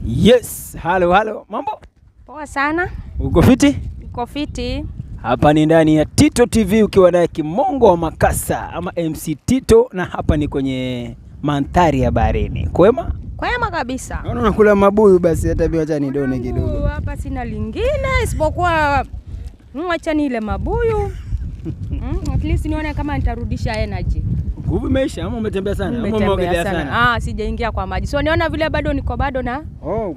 Yes, halo, mambo? Poa sana. Uko fiti? Uko fiti. Hapa ni ndani ya Tito TV ukiwa naye Kimongo wa Makasa ama MC Tito, na hapa ni kwenye mandhari ya baharini. Kwema? Kwema kabisa. Naona unakula mabuyu, basi hata mimi acha nidone kidogo. Hapa sina lingine isipokuwa acha nile mabuyu. At least nione kama nitarudisha energy. Nguvu imeisha ama umetembea sana? Ama umeogelea sana? Sijaingia kwa maji. So niona vile bado niko bado na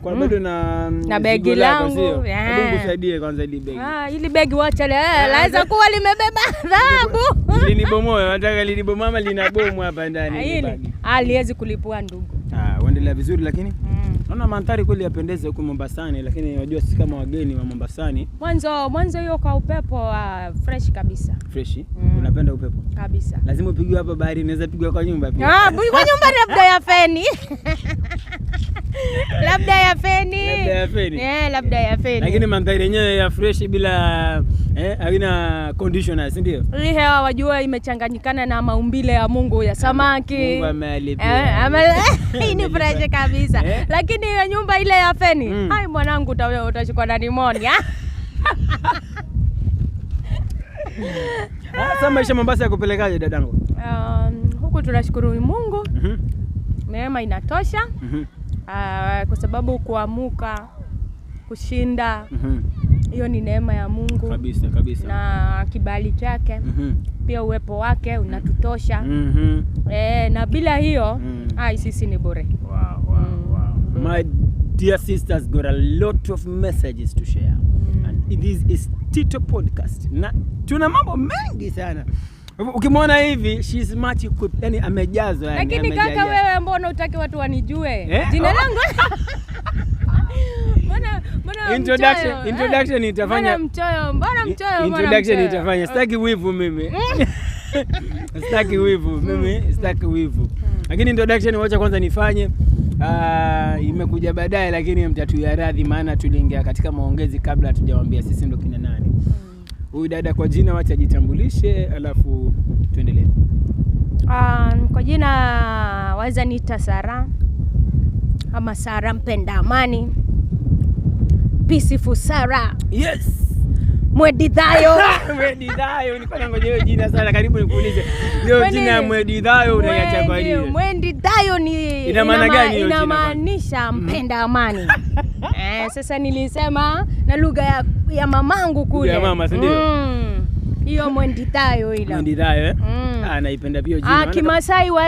kwa bado na begi langu. Hebu nisaidie kwanza ile begi. Ili begi wacha laweza kuwa limebeba dhahabu. Linibomoe, nataka linibomoe ama linabomu hapa ndani. Liwezi kulipua ndugu. Uendelea vizuri lakini naona mandhari kweli yapendeza huko Mombasani, lakini unajua sisi kama wageni wa Mombasani. Mwanzo hiyo kwa upepo fresh kabisa. Fresh? Unapenda upepo? Kabisa. Lazima upigwe hapa bahari, inaweza pigwa kwa nyumba pia. Kwa nyumba labda ya feni. Labda ya feni. Labda ya feni. Lakini mandhari yenyewe ya fresh bila haina conditioners, ndio? Hii hewa wajua imechanganyikana na maumbile ya Mungu ya samaki. Mungu amealipia. Hii ni fresh kabisa. Lakini ya nyumba ile ya feni, hai mwanangu utashikwa na pneumonia. Sasa maisha Mombasa yakupelekaje dadangu? Huku tunashukuru Mungu. Neema inatosha. Kwa sababu kuamuka, kushinda, hiyo ni neema ya Mungu. Kabisa. Na kibali chake, pia uwepo wake unatutosha. Na bila hiyo, sisi ni bure. Wow. My dear sisters, got a lot of messages to share. And this is Tito Podcast. Na tuna mambo mengi sana. Ukimwona hivi, she's much equipped, yani amejazwa. Lakini kaka wewe mbona utaki watu wanijue? Jina langu? Introduction itafanya. Mbona mchoyo? Introduction itafanya. Sitaki wivu mimi. Sitaki wivu. Lakini introduction wacha kwanza nifanye. Imekuja baadaye, lakini mtatuia radhi maana tuliingia katika maongezi kabla hatujawaambia sisi ndo kina nani. Huyu dada kwa jina wacha jitambulishe alafu tuendelee. Kwa jina waza niita Sara ama Sara mpenda amani. Peaceful Sara. Yes. Mwedidhayo. Mwedidhayo, nilikuwa nangoja hiyo jina sana, karibu nikuulize. Hiyo jina Mwedidhayo unaiacha kwa nini? Mwedidhayo ni ina maana gani hiyo jina? Inamaanisha mpenda amani. Sasa nilisema na lugha ya mamangu kule. Ya mama, si ndio? Hiyo Mwedidhayo ile. Mwedidhayo naipenda pia jina. Kimasai